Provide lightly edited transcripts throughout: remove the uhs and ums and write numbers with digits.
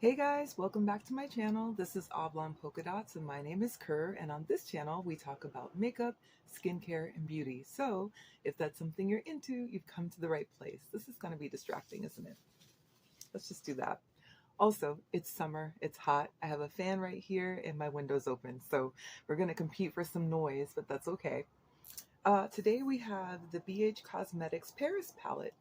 Hey guys, welcome back to my channel. This is Oblong Polka Dots and my name is Kerr, and on this channel we talk about makeup, skincare, and beauty. So if that's something you're into, you've come to the right place. This is going to be distracting, isn't it? Let's just do that. Also, it's summer, it's hot. I have a fan right here and my window's open. So we're going to compete for some noise, but that's okay. Today we have the BH Cosmetics Paris palette.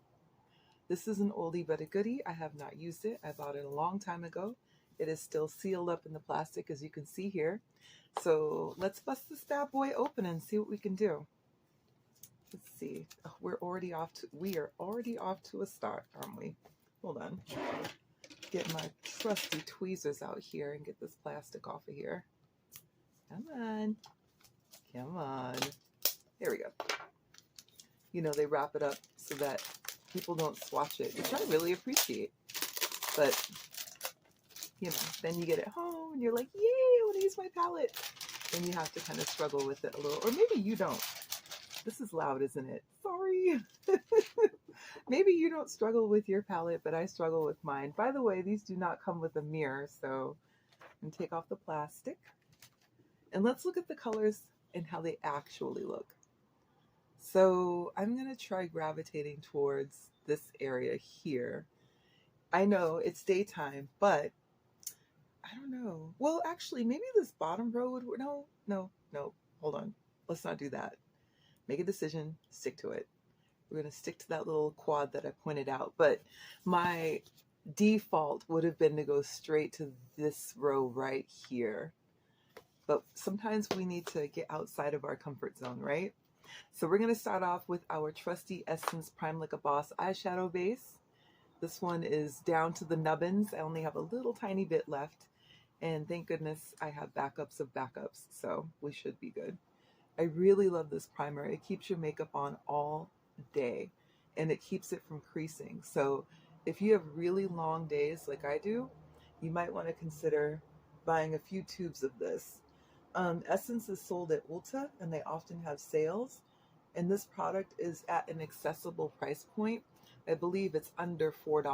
This is an oldie but a goodie. I have not used it. I bought it a long time ago. It is still sealed up in the plastic, as you can see here. So let's bust this bad boy open and see what we can do. Let's see. Oh, we are already off to a start, aren't we? Hold on. Get my trusty tweezers out here and get this plastic off of here. Come on. Come on. There we go. You know, they wrap it up so that people don't swatch it, which I really appreciate. But, you know, then you get it home and you're like, yay, I want to use my palette. And you have to kind of struggle with it a little. Or maybe you don't. This is loud, isn't it? Sorry. Maybe you don't struggle with your palette, but I struggle with mine. By the way, these do not come with a mirror, so I'm going to take off the plastic. And let's look at the colors and how they actually look. So I'm going to try gravitating towards this area here. I know it's daytime, but I don't know. Well, actually, maybe this bottom row would, no, hold on. Let's not do that. Make a decision, stick to it. We're going to stick to that little quad that I pointed out, but my default would have been to go straight to this row right here. But sometimes we need to get outside of our comfort zone, right? So we're going to start off with our trusty Essence Prime Like a Boss eyeshadow base. This one is down to the nubbins. I only have a little tiny bit left. And thank goodness I have backups of backups, so we should be good. I really love this primer. It keeps your makeup on all day, and it keeps it from creasing. So if you have really long days like I do, you might want to consider buying a few tubes of this. Essence is sold at Ulta, and they often have sales. And this product is at an accessible price point. I believe it's under $4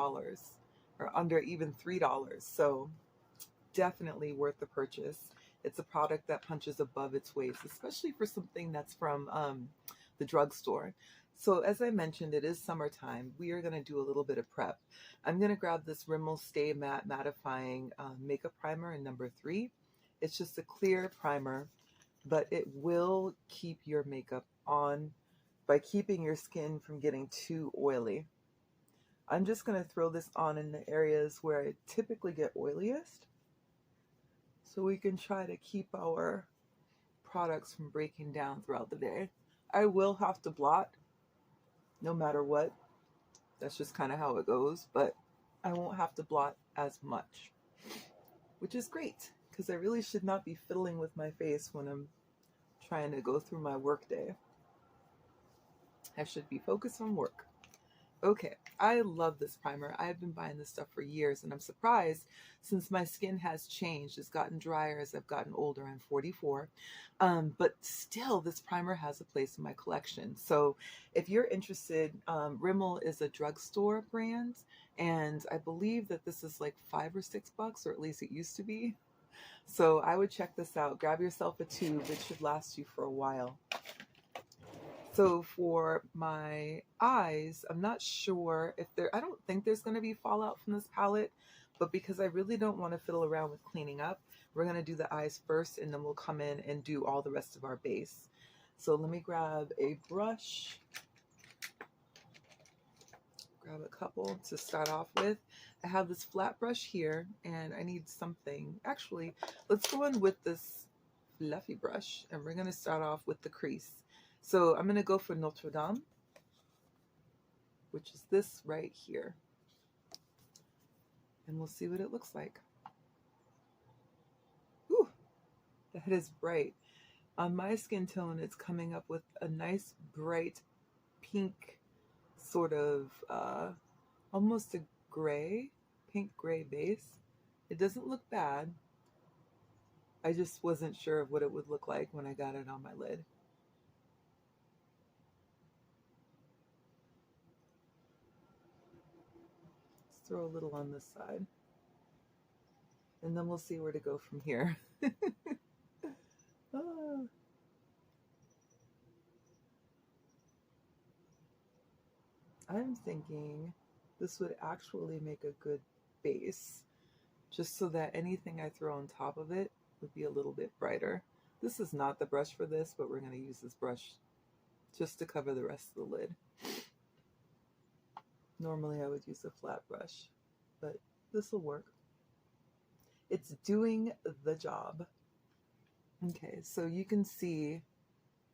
or under even $3. So definitely worth the purchase. It's a product that punches above its weight, especially for something that's from the drugstore. So as I mentioned, it is summertime. We are going to do a little bit of prep. I'm going to grab this Rimmel Stay Matte Mattifying Makeup Primer in number 3. It's just a clear primer, but it will keep your makeup on by keeping your skin from getting too oily. I'm just going to throw this on in the areas where I typically get oiliest, so we can try to keep our products from breaking down throughout the day. I will have to blot no matter what. That's just kind of how it goes, but I won't have to blot as much, which is great because I really should not be fiddling with my face when I'm trying to go through my work day. I should be focused on work. Okay, I love this primer. I've been buying this stuff for years, and I'm surprised since my skin has changed. It's gotten drier as I've gotten older. I'm 44, but still this primer has a place in my collection. So if you're interested, Rimmel is a drugstore brand, and I believe that this is like $5 or $6, or at least it used to be. So I would check this out. Grab yourself a tube. It should last you for a while. So for my eyes, I'm not sure if I don't think there's going to be fallout from this palette, but because I really don't want to fiddle around with cleaning up, we're going to do the eyes first, and then we'll come in and do all the rest of our base. So let me grab a brush, grab a couple to start off with. I have this flat brush here, and I need something. Actually, let's go in with this fluffy brush, and we're going to start off with the crease. So I'm going to go for Notre Dame, which is this right here. And we'll see what it looks like. Ooh, that is bright. On my skin tone, it's coming up with a nice bright pink sort of almost a gray, pink gray base. It doesn't look bad. I just wasn't sure of what it would look like when I got it on my lid. Throw a little on this side. and then we'll see where to go from here. Ah. I'm thinking this would actually make a good base, just so that anything I throw on top of it would be a little bit brighter. This is not the brush for this, but we're going to use this brush just to cover the rest of the lid. Normally I would use a flat brush, but this will work. It's doing the job. Okay, so you can see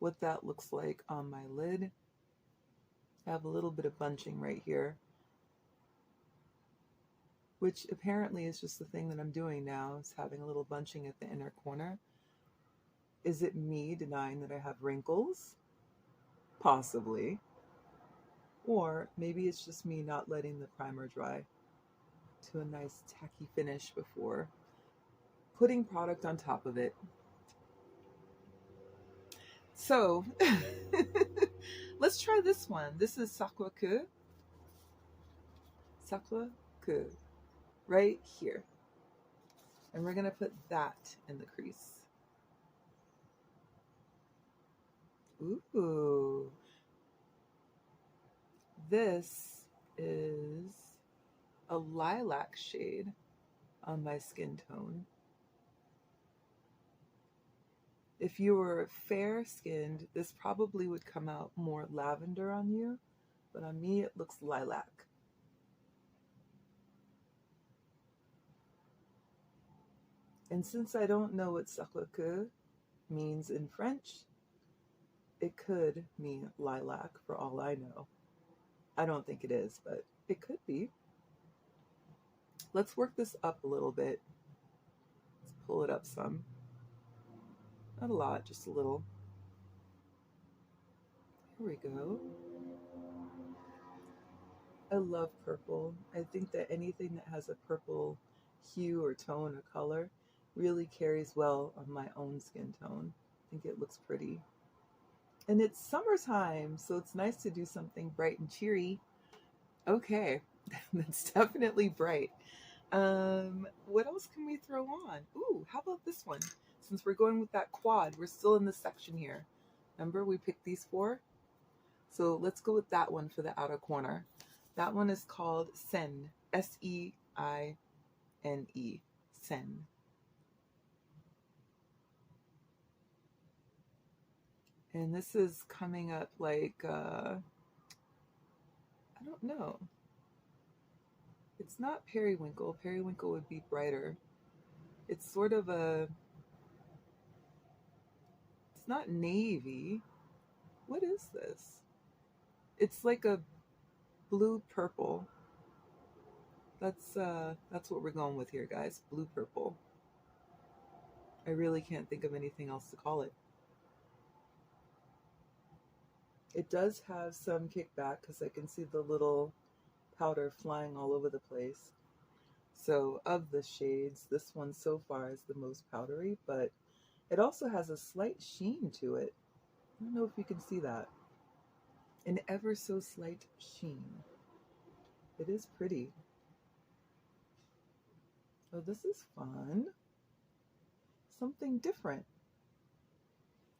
what that looks like on my lid. I have a little bit of bunching right here, which apparently is just the thing that I'm doing now, is having a little bunching at the inner corner. Is it me denying that I have wrinkles? Possibly. Or maybe it's just me not letting the primer dry to a nice tacky finish before putting product on top of it. So let's try this one. This is Sacre Coeur. Sacre Coeur. Right here. And we're going to put that in the crease. Ooh. This is a lilac shade on my skin tone. If you were fair-skinned, this probably would come out more lavender on you, but on me it looks lilac. And since I don't know what Sacre Coeur means in French, it could mean lilac for all I know. I don't think it is, but it could be. Let's work this up a little bit. Let's pull it up some. Not a lot, just a little. Here we go. I love purple. I think that anything that has a purple hue or tone or color really carries well on my own skin tone. I think it looks pretty. And it's summertime, so it's nice to do something bright and cheery. Okay, that's definitely bright. What else can we throw on? Ooh, how about this one? Since we're going with that quad, we're still in this section here. Remember we picked these four? So let's go with that one for the outer corner. That one is called Seine, S-E-I-N-E, Seine. And this is coming up like, I don't know. It's not periwinkle. Periwinkle would be brighter. It's sort of a, it's not navy. What is this? It's like a blue purple. That's what we're going with here, guys. Blue purple. I really can't think of anything else to call it. It does have some kickback because I can see the little powder flying all over the place. So of the shades, this one so far is the most powdery, but it also has a slight sheen to it. I don't know if you can see that. An ever so slight sheen. It is pretty. Oh, this is fun. Something different.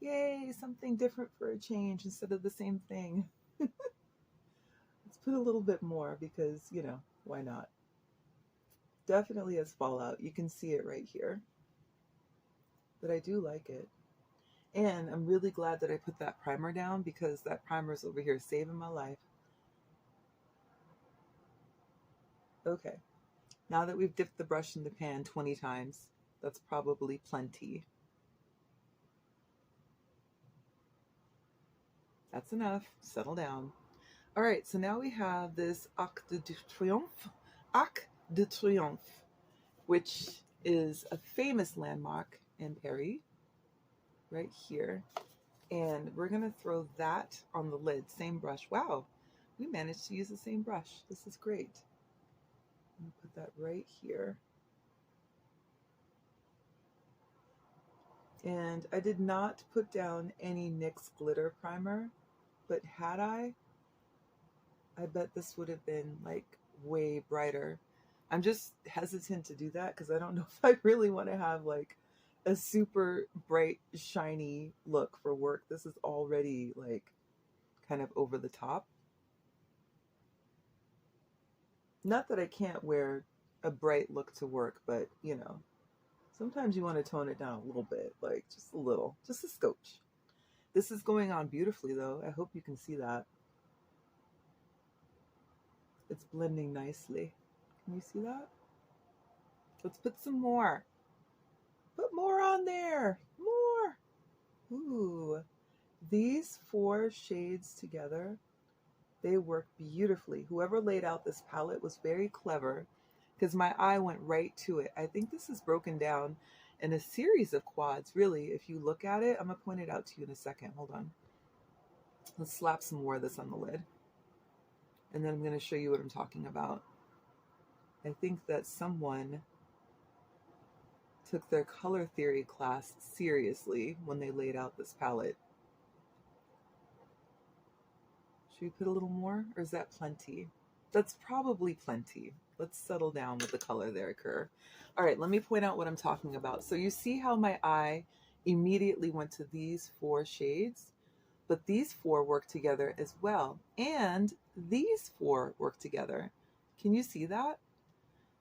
Yay, something different for a change instead of the same thing. Let's put a little bit more because, you know, why not? Definitely has fallout. You can see it right here. But I do like it. And I'm really glad that I put that primer down because that primer is over here saving my life. Okay. Now that we've dipped the brush in the pan 20 times, that's probably plenty. That's enough. Settle down. All right, so now we have this Arc de Triomphe, which is a famous landmark in Paris, right here. And we're going to throw that on the lid, same brush. Wow, we managed to use the same brush. This is great. I'm going to put that right here. And I did not put down any NYX glitter primer, but had I bet this would have been like way brighter. I'm just hesitant to do that because I don't know if I really want to have like a super bright, shiny look for work. This is already like kind of over the top. Not that I can't wear a bright look to work, but you know, sometimes you want to tone it down a little bit, like just a little, just a scotch. This is going on beautifully though. I hope you can see that. It's blending nicely. Can you see that? Let's put some more. Put more on there. More. Ooh. These 4 shades together, they work beautifully. Whoever laid out this palette was very clever because my eye went right to it. I think this is broken down in a series of quads, really. If you look at it, I'm going to point it out to you in a second. Hold on. Let's slap some more of this on the lid. And then I'm going to show you what I'm talking about. I think that someone took their color theory class seriously when they laid out this palette. Should we put a little more, or is that plenty? That's probably plenty. Let's settle down with the color there, Kerr. All right, let me point out what I'm talking about. So you see how my eye immediately went to these 4 shades, but these 4 work together as well. And these 4 work together. Can you see that?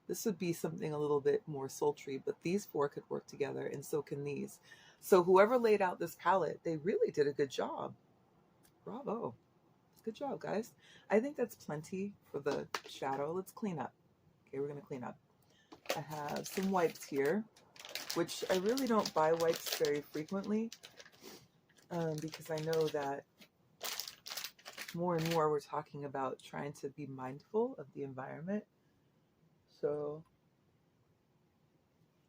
This would be something a little bit more sultry, but these 4 could work together, and so can these. So whoever laid out this palette, they really did a good job. Bravo. Good job, guys. I think that's plenty for the shadow. Let's clean up. Okay, we're going to clean up. I have some wipes here, which I really don't buy wipes very frequently because I know that more and more we're talking about trying to be mindful of the environment. So,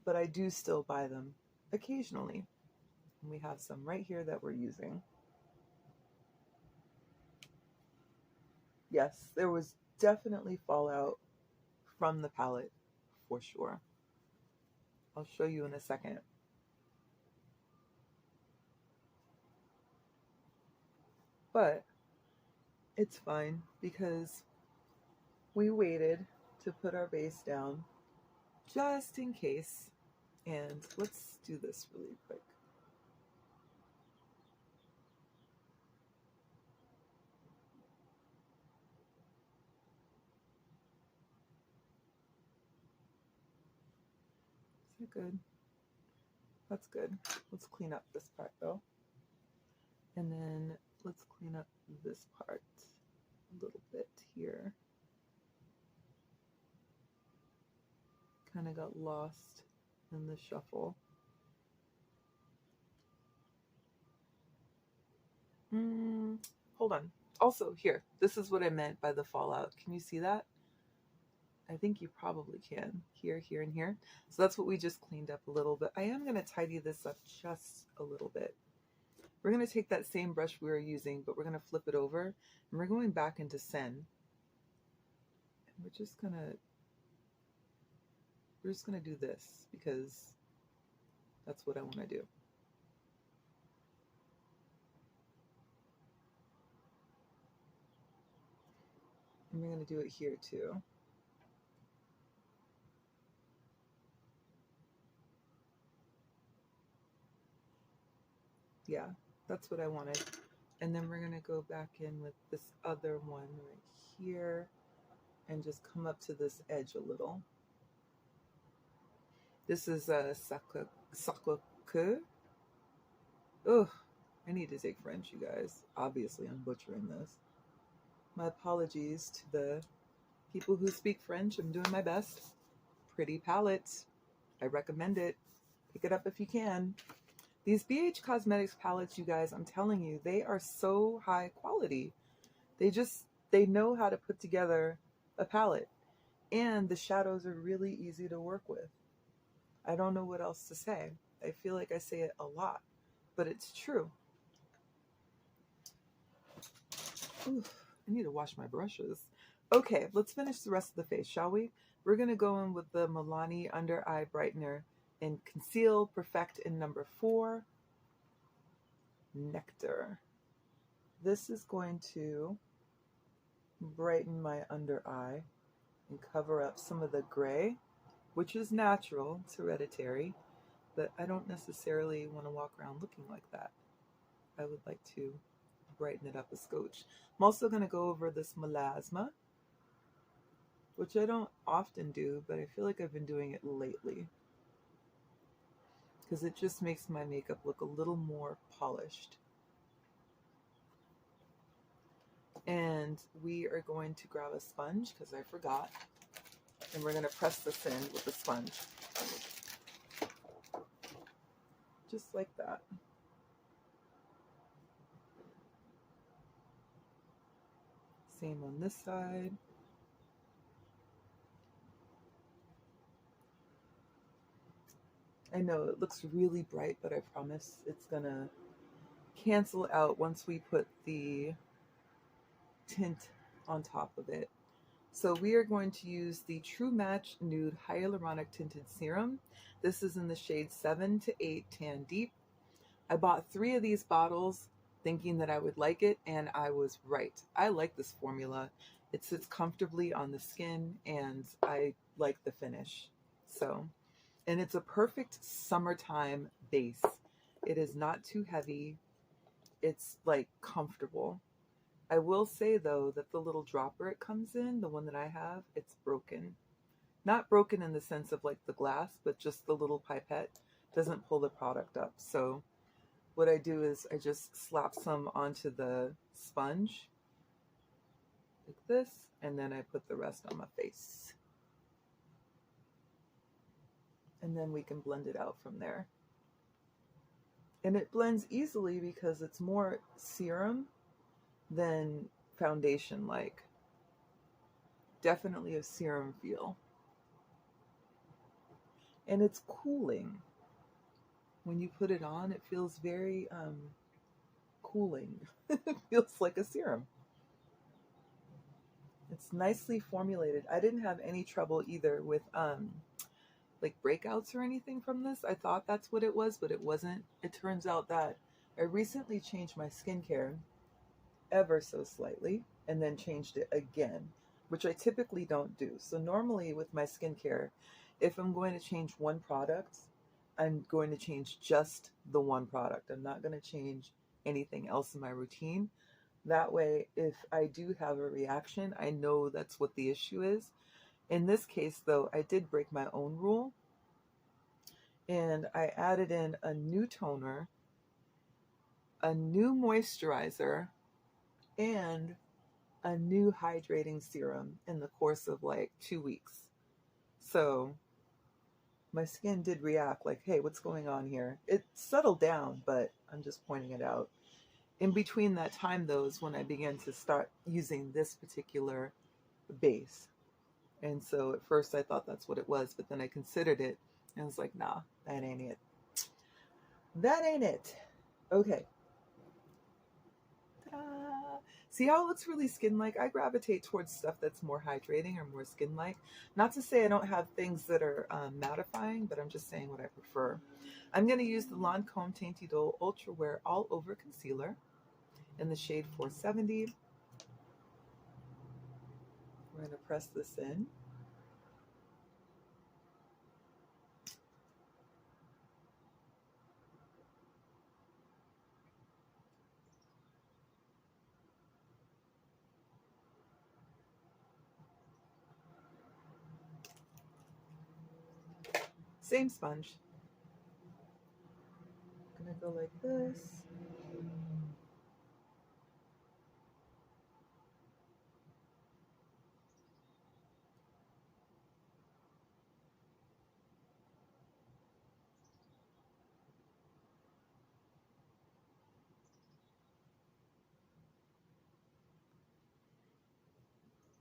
but I do still buy them occasionally. And we have some right here that we're using. Yes, there was definitely fallout from the palette for sure. I'll show you in a second. But it's fine because we waited to put our base down just in case. And let's do this really quick. Is that good? That's good. Let's clean up this part though. And then let's clean up this part a little bit here. Kind of got lost in the shuffle. Hold on. Also, here, this is what I meant by the fallout. Can you see that? I think you probably can. Here, here, and here. So that's what we just cleaned up a little bit. I am going to tidy this up just a little bit. We're going to take that same brush we were using, but we're going to flip it over, and we're going back into Sen. And we're just going to do this because that's what I want to do. And we're going to do it here too. Yeah, that's what I wanted. And then we're going to go back in with this other one right here and just come up to this edge a little. This is a Sakoku. Ugh, I need to take French, you guys. Obviously, I'm butchering this. My apologies to the people who speak French. I'm doing my best. Pretty palette. I recommend it. Pick it up if you can. These BH Cosmetics palettes, you guys, I'm telling you, they are so high quality. They know how to put together a palette. And the shadows are really easy to work with. I don't know what else to say. I feel like I say it a lot, but it's true. Oof, I need to wash my brushes. Okay, let's finish the rest of the face, shall we? We're going to go in with the Milani Under Eye Brightener in Conceal, Perfect in number 4, Nectar. This is going to brighten my under eye. and cover up some of the gray, which is natural, it's hereditary, but I don't necessarily want to walk around looking like that. I would like to brighten it up a scotch. I'm also going to go over this melasma, which I don't often do, but I feel like I've been doing it lately because it just makes my makeup look a little more polished. And we are going to grab a sponge because I forgot, and we're going to press this in with the sponge. Just like that. Same on this side. I know it looks really bright, but I promise it's gonna cancel out once we put the tint on top of it. So we are going to use the True Match Nude Hyaluronic Tinted Serum. This is in the shade 7 to 8 Tan Deep. I bought 3 of these bottles thinking that I would like it, and I was right. I like this formula. It sits comfortably on the skin, and I like the finish. So, and it's a perfect summertime base. It is not too heavy. It's like comfortable. I will say though that the little dropper it comes in, the one that I have, it's broken. Not broken in the sense of like the glass, but just the little pipette doesn't pull the product up. So what I do is I just slap some onto the sponge like this, and then I put the rest on my face. And then we can blend it out from there. And it blends easily because it's more serum than foundation like. Definitely a serum feel. And it's cooling. When you put it on, it feels very cooling. It feels like a serum. It's nicely formulated. I didn't have any trouble either with like breakouts or anything from this. I thought that's what it was, but it wasn't. It turns out that I recently changed my skincare ever so slightly and then changed it again, which I typically don't do. So normally with my skincare, if I'm going to change one product, I'm going to change just the one product. I'm not going to change anything else in my routine. That way, if I do have a reaction, I know that's what the issue is. In this case, though, I did break my own rule, and I added in a new toner, a new moisturizer, and a new hydrating serum in the course of like 2 weeks. So my skin did react like, hey, what's going on here? It settled down, but I'm just pointing it out. In between that time, though, is when I began to start using this particular base. And so at first I thought that's what it was, but then I considered it and was like, nah, that ain't it. That ain't it. Okay. Ta-da. See how it looks really skin-like? I gravitate towards stuff that's more hydrating or more skin-like. Not to say I don't have things that are mattifying, but I'm just saying what I prefer. I'm going to use the Lancome Teint Idole Ultra Wear All Over Concealer in the shade 470. We're going to press this in. Same sponge. I'm going to go like this.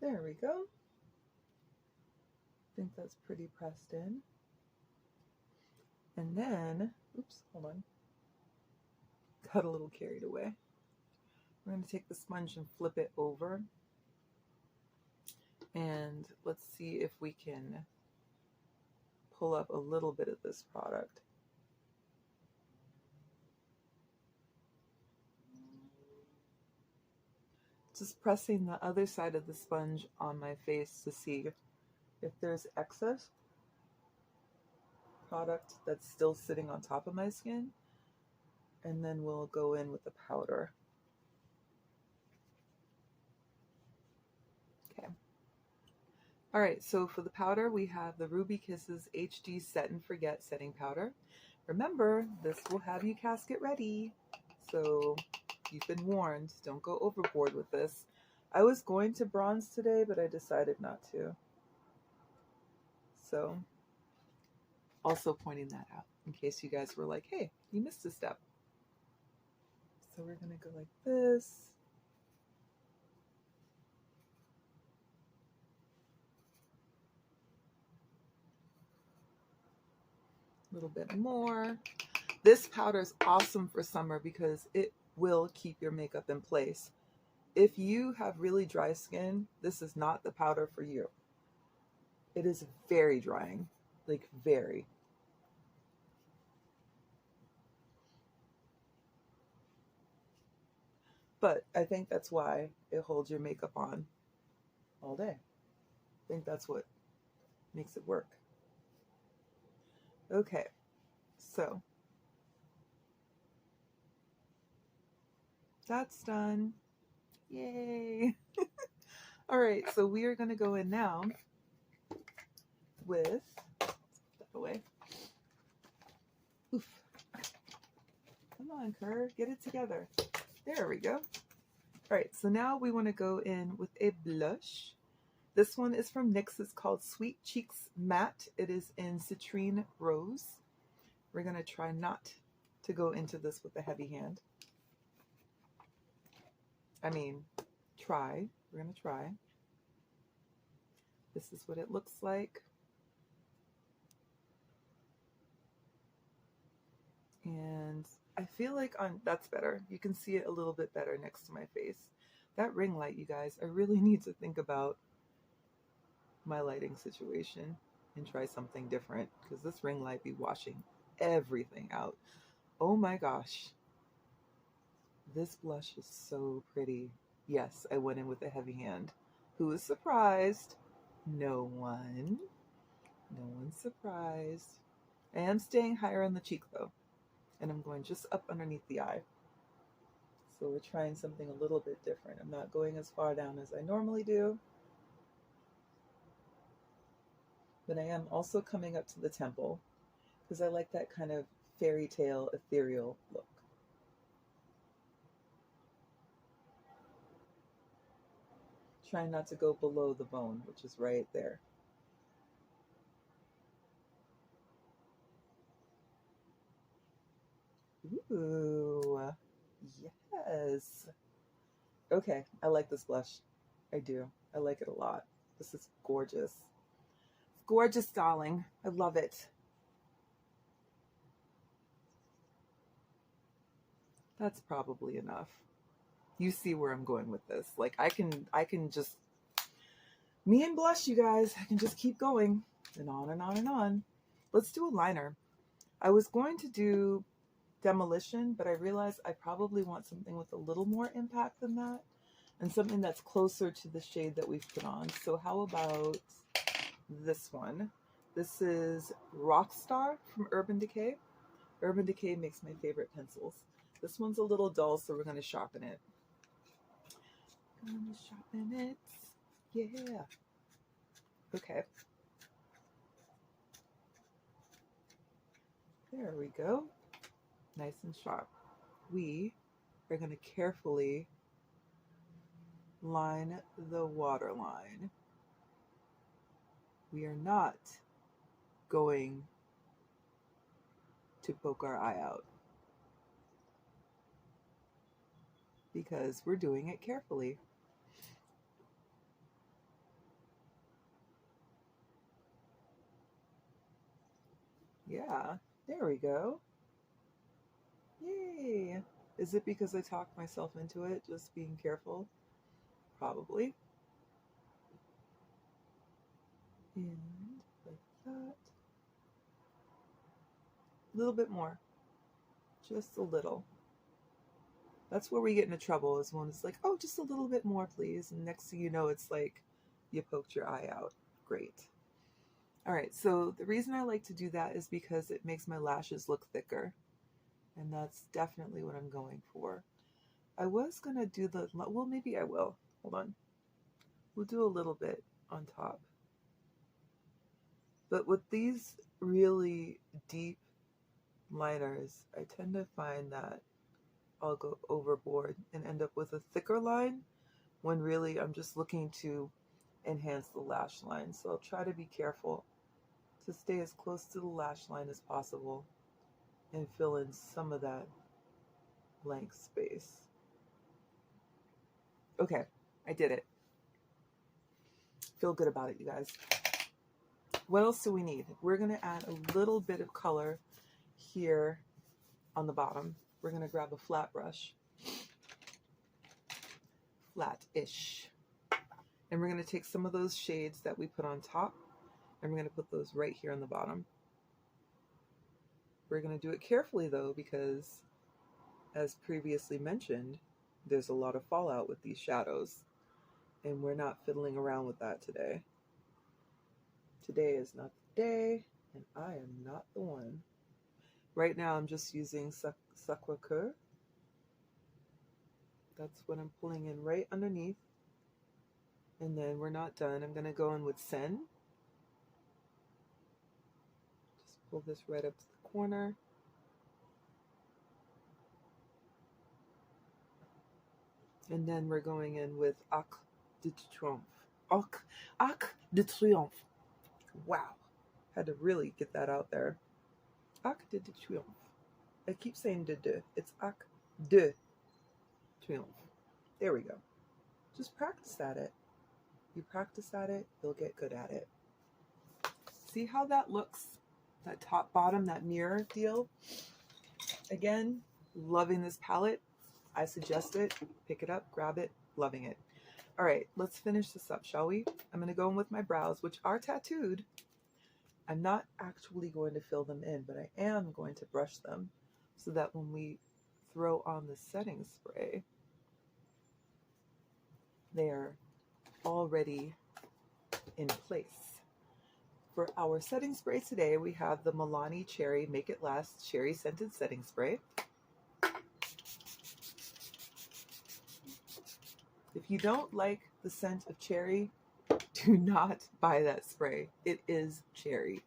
There we go. I think that's pretty pressed in. And then, oops, hold on. Got a little carried away. We're going to take the sponge and flip it over. And let's see if we can pull up a little bit of this product. Just pressing the other side of the sponge on my face to see if there's excess product that's still sitting on top of my skin, and then we'll go in with the powder. Okay. All right, so for the powder, we have the Ruby Kisses HD Set and Forget Setting Powder. Remember, this will have you casket ready. So you've been warned, don't go overboard with this. I was going to bronze today, but I decided not to. So also pointing that out in case you guys were like, hey, you missed a step. So we're gonna go like this. A little bit more. This powder is awesome for summer because it will keep your makeup in place. If you have really dry skin, this is not the powder for you. It is very drying, like very. But I think that's why it holds your makeup on all day. I think that's what makes it work. Okay, so that's done. Yay! All right, so we are going to go in now with, let's put that away. Oof. Come on, Kerr, get it together. There we go. All right, so now we want to go in with a blush. This one is from NYX. It's called Sweet Cheeks Matte. It is in Citrine Rose. We're going to try not to go into this with a heavy hand. I mean, try. We're going to try. This is what it looks like. And I feel like that's better. You can see it a little bit better next to my face. That ring light, you guys, I really need to think about my lighting situation and try something different, because this ring light be washing everything out. Oh my gosh. This blush is so pretty. Yes, I went in with a heavy hand. Who is surprised? No one. No one's surprised. I am staying higher on the cheek though. And I'm going just up underneath the eye. So we're trying something a little bit different. I'm not going as far down as I normally do. But I am also coming up to the temple because I like that kind of fairy tale, ethereal look. Trying not to go below the bone, which is right there. Ooh, yes. Okay, I like this blush. I do. I like it a lot. This is gorgeous. Gorgeous, darling. I love it. That's probably enough. You see where I'm going with this. Like I can just, me and blush, you guys, I can just keep going and on and on and on. Let's do a liner. I was going to do Demolition, but I realized I probably want something with a little more impact than that and something that's closer to the shade that we've put on. So how about this one? This is Rockstar from Urban Decay. Urban Decay makes my favorite pencils. This one's a little dull, so we're going to sharpen it. Gonna sharpen it. Yeah. Okay. There we go. Nice and sharp. We are going to carefully line the waterline. We are not going to poke our eye out because we're doing it carefully. Yeah, there we go. Yay! Is it because I talked myself into it, just being careful? Probably. And like that. A little bit more. Just a little. That's where we get into trouble, is when it's like, oh, just a little bit more, please. And next thing you know, it's like you poked your eye out. Great. All right, so the reason I like to do that is because it makes my lashes look thicker. And that's definitely what I'm going for. I was going to do the, well, maybe I will. Hold on. We'll do a little bit on top. But with these really deep liners, I tend to find that I'll go overboard and end up with a thicker line when really I'm just looking to enhance the lash line. So I'll try to be careful to stay as close to the lash line as possible and fill in some of that blank space. Okay, I did it. Feel good about it, you guys. What else do we need? We're going to add a little bit of color here on the bottom. We're going to grab a flat brush, flat-ish, and we're going to take some of those shades that we put on top and we're going to put those right here on the bottom. We're going to do it carefully though, because as previously mentioned, there's a lot of fallout with these shadows and we're not fiddling around with that today. Today is not the day, and I am not the one. Right now I'm just using Kerr. That's what I'm pulling in right underneath. And then we're not done. I'm going to go in with Sen. Just pull this right up to the corner. And then we're going in with Arc de Triomphe. Arc de Triomphe. Wow. Had to really get that out there. Arc de Triomphe. I keep saying de. It's Arc de Triomphe. There we go. Just practice at it. You practice at it, you'll get good at it. See how that looks? That top bottom, that mirror deal. Again, loving this palette. I suggest it. Pick it up, grab it, loving it. All right, let's finish this up, shall we? I'm going to go in with my brows, which are tattooed. I'm not actually going to fill them in, but I am going to brush them so that when we throw on the setting spray, they are already in place. For our setting spray today, we have the Milani Cherry Make It Last Cherry Scented Setting Spray. If you don't like the scent of cherry, do not buy that spray. It is cherry.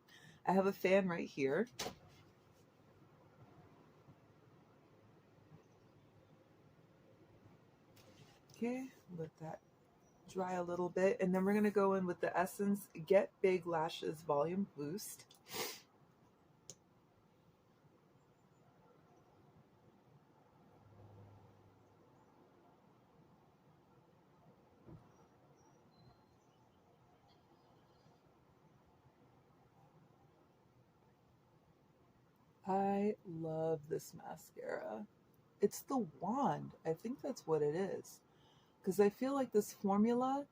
I have a fan right here. Okay, let that dry a little bit, and then we're going to go in with the Essence Get Big Lashes Volume Boost. I love this mascara. It's the wand. I think that's what it is. Because I feel like this formula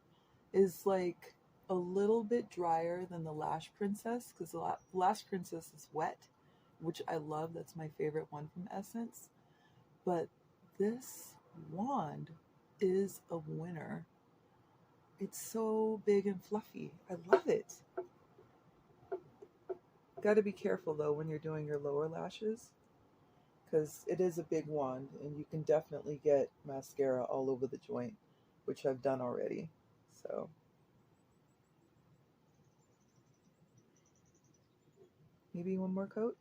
is like a little bit drier than the Lash Princess, because the Lash Princess is wet, which I love. That's my favorite one from Essence. But this wand is a winner. It's so big and fluffy. I love it. Got to be careful though when you're doing your lower lashes, because it is a big wand and you can definitely get mascara all over the joint, which I've done already. So maybe one more coat.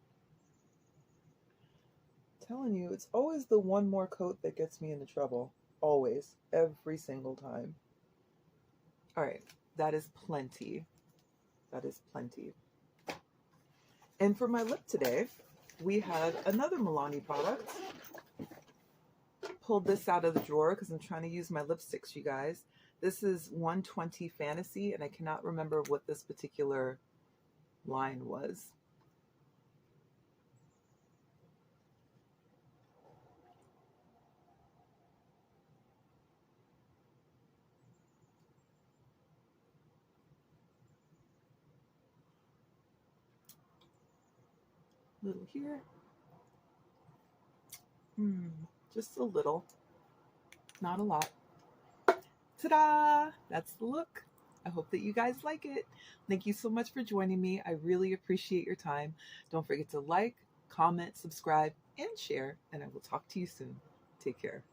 I'm telling you, it's always the one more coat that gets me into trouble. Always. Every single time. All right. That is plenty. That is plenty. And for my lip today, we have another Milani product. Pulled this out of the drawer because I'm trying to use my lipsticks, you guys. This is 120 Fantasy, and I cannot remember what this particular line was. Little here. Just a little. Not a lot. Ta-da! That's the look. I hope that you guys like it. Thank you so much for joining me. I really appreciate your time. Don't forget to like, comment, subscribe, and share, and I will talk to you soon. Take care.